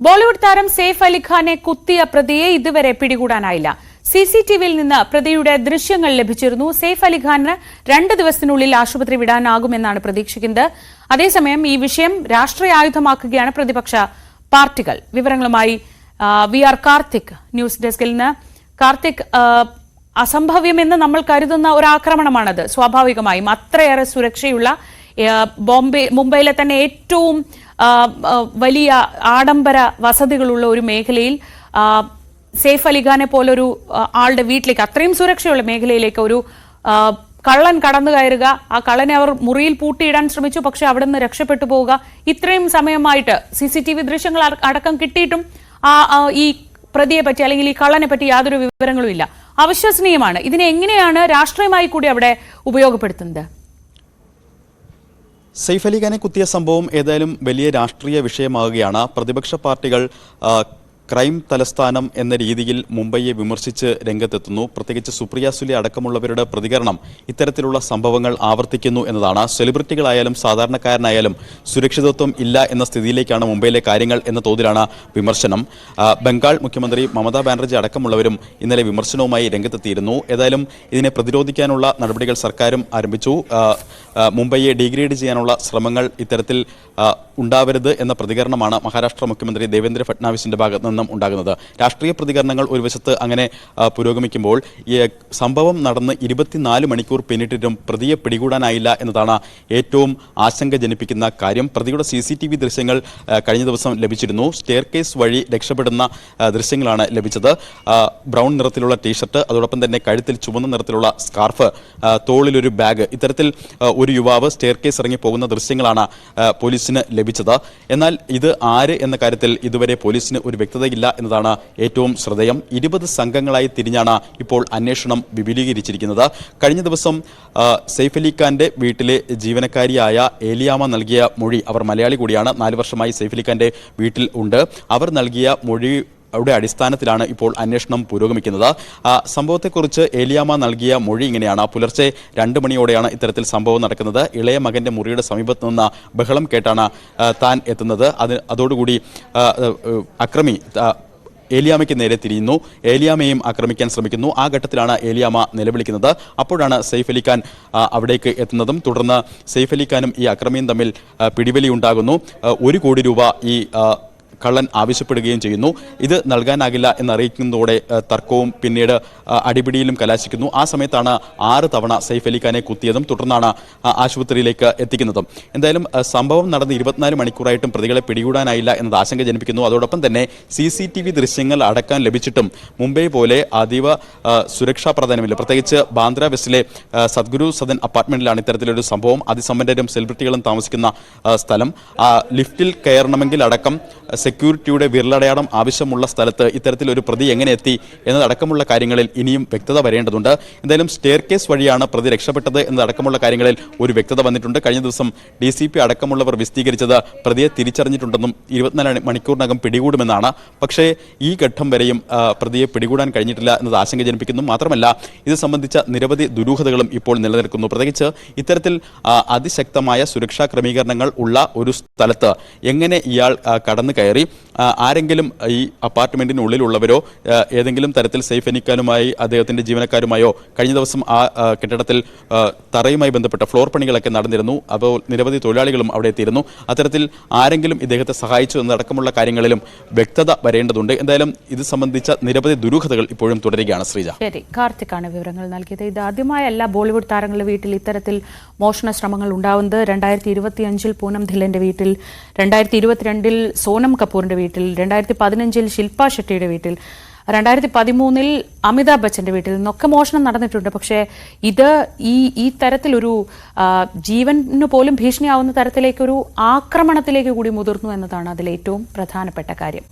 ബോളിവുഡ് താരം സെയ്ഫ് അലി ഖാനെ കുത്തിയ പ്രതിയെ ഇതുവരെ പിടികൂടാനായില്ല. സിസിടിവിയിൽ നിന്ന് പ്രതിയുടെ ദൃശ്യങ്ങൾ ലഭിച്ചിരുന്നു. സെയ്ഫ് അലി ഖാന് 2 ദിവസത്തിനുള്ളിൽ ആശുപത്രി വിടാനാകുമെന്നാണ് പ്രതീക്ഷിക്കുന്നത്. അതേസമയം ഈ വിഷയം രാഷ്ട്രീയ ആയുധമാക്കുകയാണ് പ്രതിപക്ഷ പാർട്ടികൾ. വിവരങ്ങളുമായി വി ആർ കാർത്തിക് ന്യൂസ് ഡെസ്കിൽ നിന്ന്. കാർത്തിക്, അസംഭവ്യമെന്ന് നമ്മൾ കരുതുന്ന ഒരു ആക്രമണമാണത്. സ്വാഭാവികമായും അത്രയേറെ സുരക്ഷയുള്ള മുംബൈയിലെ തന്നെ ഏറ്റവും വലിയ ആഡംബര വസതികളുള്ള ഒരു മേഖലയിൽ സെയ്ഫ് അലി ഖാനെ പോലൊരു ആളുടെ വീട്ടിലേക്ക്, അത്രയും സുരക്ഷയുള്ള മേഖലയിലേക്ക് ഒരു കള്ളൻ കടന്നു കയറുക, ആ കള്ളനെ അവർ മുറിയിൽ പൂട്ടിയിടാൻ ശ്രമിച്ചു, പക്ഷെ അവിടെ നിന്ന് രക്ഷപ്പെട്ടു പോവുക. ഇത്രയും സമയമായിട്ട് CCTV ദൃശ്യങ്ങൾ അടക്കം കിട്ടിയിട്ടും ഈ പ്രതിയെ പറ്റി അല്ലെങ്കിൽ ഈ കള്ളനെ പറ്റി യാതൊരു വിവരങ്ങളും ഇല്ല. അവിശ്വസനീയമാണ്. ഇതിനെ എങ്ങനെയാണ് രാഷ്ട്രീയമായി കൂടി അവിടെ ഉപയോഗപ്പെടുത്തുന്നത്? സെയ്ഫ് അലി ഖാനെ കുത്തിയ സംഭവം ഏതായാലും വലിയ രാഷ്ട്രീയ വിഷയമാവുകയാണ്. പ്രതിപക്ഷ പാർട്ടികൾ ക്രൈം തലസ്ഥാനം എന്ന രീതിയിൽ മുംബൈയെ വിമർശിച്ച് രംഗത്തെത്തുന്നു. പ്രത്യേകിച്ച് സുപ്രിയ സുലെ അടക്കമുള്ളവരുടെ പ്രതികരണം ഇത്തരത്തിലുള്ള സംഭവങ്ങൾ ആവർത്തിക്കുന്നു എന്നതാണ്. സെലിബ്രിറ്റികളായാലും സാധാരണക്കാരനായാലും സുരക്ഷിതത്വം ഇല്ല എന്ന സ്ഥിതിയിലേക്കാണ് മുംബൈയിലെ കാര്യങ്ങൾ എന്ന തോതിലാണ് വിമർശനം. ബംഗാൾ മുഖ്യമന്ത്രി മമതാ ബാനർജി അടക്കമുള്ളവരും ഇന്നലെ വിമർശനവുമായി രംഗത്തെത്തിയിരുന്നു. ഏതായാലും ഇതിനെ പ്രതിരോധിക്കാനുള്ള നടപടികൾ സർക്കാരും ആരംഭിച്ചു. മുംബൈയെ ഡീഗ്രേഡ് ചെയ്യാനുള്ള ശ്രമങ്ങൾ ഇത്തരത്തിൽ ഉണ്ടാവരുത് എന്ന പ്രതികരണമാണ് മഹാരാഷ്ട്ര മുഖ്യമന്ത്രി ദേവേന്ദ്ര ഫട്നാവിസിന്റെ ഭാഗത്ത് നിന്നും ഉണ്ടാകുന്നത്. രാഷ്ട്രീയ പ്രതികരണങ്ങൾ ഒരു വശത്ത് അങ്ങനെ പുരോഗമിക്കുമ്പോൾ ഈ സംഭവം നടന്ന് 24 മണിക്കൂർ പിന്നിട്ടിട്ടും പ്രതിയെ പിടികൂടാനായില്ല എന്നതാണ് ഏറ്റവും ആശങ്ക ജനിപ്പിക്കുന്ന കാര്യം. പ്രതിയുടെ CCTV ദൃശ്യങ്ങൾ കഴിഞ്ഞ ദിവസം ലഭിച്ചിരുന്നു. സ്റ്റെയർ കേസ് വഴി രക്ഷപ്പെടുന്ന ദൃശ്യങ്ങളാണ് ലഭിച്ചത്. ബ്രൗൺ നിറത്തിലുള്ള ടീഷർട്ട്, അതോടൊപ്പം തന്നെ കഴുത്തിൽ ചുവന്ന നിറത്തിലുള്ള സ്കാർഫ്, തോളിലൊരു ബാഗ്, ഇത്തരത്തിൽ ഒരു യുവാവ് സ്റ്റെയർ കേസ് ഇറങ്ങി പോകുന്ന ദൃശ്യങ്ങളാണ് പോലീസിന് ലഭിച്ചത്. എന്നാൽ ഇത് ആര് എന്ന കാര്യത്തിൽ ഇതുവരെ പോലീസിന് ഒരു വ്യക്തതയില്ല എന്നതാണ് ഏറ്റവും ശ്രദ്ധേയം. 20 സംഘങ്ങളായി തിരിഞ്ഞാണ് ഇപ്പോൾ അന്വേഷണം വിപുലീകരിച്ചിരിക്കുന്നത്. കഴിഞ്ഞ ദിവസം സെയ്ഫ് അലി ഖാന്റെ വീട്ടിലെ ജീവനക്കാരിയായ ഏലിയാമ നൽകിയ മൊഴി, അവർ മലയാളി കൂടിയാണ്, 4 വർഷമായി സെയ്ഫ് അലി ഖാന്റെ വീട്ടിൽ ഉണ്ട്. അവർ നൽകിയ മൊഴിയുടെ അടിസ്ഥാനത്തിലാണ് ഇപ്പോൾ അന്വേഷണം പുരോഗമിക്കുന്നത്. സംഭവത്തെക്കുറിച്ച് ഏലിയാമ നൽകിയ മൊഴി ഇങ്ങനെയാണ്. പുലർച്ചെ 2 മണിയോടെയാണ് ഇത്തരത്തിൽ സംഭവം നടക്കുന്നത്. ഇളയ മകന്റെ മുറിയുടെ സമീപത്ത് നിന്ന് ബഹളം കേട്ടാണ് താൻ എത്തുന്നത്. അതോടുകൂടി അക്രമി ഏലിയാമയ്ക്ക് നേരെ തിരിയുന്നു. ഏലിയാമയെയും ആക്രമിക്കാൻ ശ്രമിക്കുന്നു. ആ ഘട്ടത്തിലാണ് ഏലിയാമ നിലവിളിക്കുന്നത്. അപ്പോഴാണ് സെയ്ഫ് അലി ഖാൻ അവിടേക്ക് എത്തുന്നതും തുടർന്ന് സെയ്ഫ് അലി ഖാനും ഈ അക്രമിയും തമ്മിൽ പിടിവലി ഉണ്ടാകുന്നു. 1 കോടി രൂപ ഈ കള്ളൻ ആവശ്യപ്പെടുകയും ചെയ്യുന്നു. ഇത് നൽകാനാകില്ല എന്നറിയിക്കുന്നതോടെ തർക്കവും പിന്നീട് അടിപിടിയിലും കലാശിക്കുന്നു. ആ സമയത്താണ് 6 തവണ സെയ്ഫ് അലി ഖാനെ കുത്തിയതും തുടർന്നാണ് ആശുപത്രിയിലേക്ക് എത്തിക്കുന്നതും. എന്തായാലും സംഭവം നടന്ന് 24 മണിക്കൂറായിട്ടും പ്രതികളെ പിടികൂടാനായില്ല എന്നത് ആശങ്ക ജനിപ്പിക്കുന്നു. അതോടൊപ്പം തന്നെ CCTV ദൃശ്യങ്ങൾ അടക്കം ലഭിച്ചിട്ടും മുംബൈ പോലെ അതീവ സുരക്ഷാ പ്രാധാന്യമില്ല. പ്രത്യേകിച്ച് ബാന്ദ്ര വെസ്റ്റിലെ സദ്ഗുരു സദൻ അപ്പാർട്ട്മെന്റിലാണ് ഇത്തരത്തിലൊരു സംഭവം. അതിസമ്പന്നരും സെലിബ്രിറ്റികളും താമസിക്കുന്ന സ്ഥലം. ലിഫ്റ്റിൽ കയറണമെങ്കിൽ അടക്കം സെക്യൂരിറ്റിയുടെ വിരലടയാളം ആവശ്യമുള്ള സ്ഥലത്ത് ഇത്തരത്തിലൊരു പ്രതി എങ്ങനെ എത്തി എന്നതടക്കമുള്ള കാര്യങ്ങളിൽ ഇനിയും വ്യക്തത വരേണ്ടതുണ്ട്. എന്തായാലും സ്റ്റെയർ കേസ് വഴിയാണ് പ്രതി രക്ഷപ്പെട്ടത് എന്നതടക്കമുള്ള കാര്യങ്ങളിൽ ഒരു വ്യക്തത വന്നിട്ടുണ്ട്. കഴിഞ്ഞ ദിവസം DCP അടക്കമുള്ളവർ വിശദീകരിച്ചത് പ്രതിയെ തിരിച്ചറിഞ്ഞിട്ടുണ്ടെന്നും 24 മണിക്കൂറിനകം പിടികൂടുമെന്നാണ്. പക്ഷേ ഈ ഘട്ടം വരെയും പ്രതിയെ പിടികൂടാൻ കഴിഞ്ഞിട്ടില്ല എന്നത് ആശങ്ക ജനിപ്പിക്കുന്നു. മാത്രമല്ല ഇത് സംബന്ധിച്ച നിരവധി ദുരൂഹതകളും ഇപ്പോൾ നിലനിൽക്കുന്നു. പ്രത്യേകിച്ച് ഇത്തരത്തിൽ അതിശക്തമായ സുരക്ഷാ ക്രമീകരണങ്ങൾ ഉള്ള ഒരു സ്ഥലത്ത് എങ്ങനെ ഇയാൾ കടന്നു കയറി? ആരെങ്കിലും ഈ അപ്പാർട്ട്മെന്റിനുള്ളിലുള്ളവരോ ഏതെങ്കിലും തരത്തിൽ സെയ്ഫ് അലി ഖാനുമായി അദ്ദേഹത്തിന്റെ ജീവനക്കാരുമായോ കഴിഞ്ഞ ദിവസം ആ കെട്ടിടത്തിൽ തറയുമായി ബന്ധപ്പെട്ട ഫ്ലോർ പണികളൊക്കെ നടന്നിരുന്നു. അപ്പോൾ നിരവധി തൊഴിലാളികളും അവിടെ എത്തിയിരുന്നു. അത്തരത്തിൽ ആരെങ്കിലും ഇദ്ദേഹത്തെ സഹായിച്ചു എന്നടക്കമുള്ള കാര്യങ്ങളിലും വ്യക്തത വരേണ്ടതുണ്ട്. എന്തായാലും ഇത് സംബന്ധിച്ച നിരവധി ദുരൂഹതകൾ ഇപ്പോഴും തുടരുകയാണ്. ശ്രീജ. ശരി, കാർത്തിക്കാണ് വിവരങ്ങൾ നൽകിയത്. ഇത് ആദ്യമായല്ല ബോളിവുഡ് താരങ്ങളുടെ വീട്ടിൽ ഇത്തരത്തിൽ മോഷണ ശ്രമങ്ങൾ ഉണ്ടാവുന്നത്. 2025 പൂനം ധില്ലന്റെ വീട്ടിൽ, 2022 സോനം കപൂറിന്റെ വീട്ടിൽ, 2015 ശില്പ ഷെട്ടിയുടെ വീട്ടിൽ, 2013 അമിതാഭ് ബച്ചന്റെ വീട്ടിൽ നിന്നൊക്കെ മോഷണം നടന്നിട്ടുണ്ട്. പക്ഷേ ഇത് ഈ തരത്തിലൊരു ജീവന് പോലും ഭീഷണിയാവുന്ന തരത്തിലേക്കൊരു ആക്രമണത്തിലേക്ക് കൂടി മുതിർന്നു എന്നതാണ് അതിലേറ്റവും പ്രധാനപ്പെട്ട കാര്യം.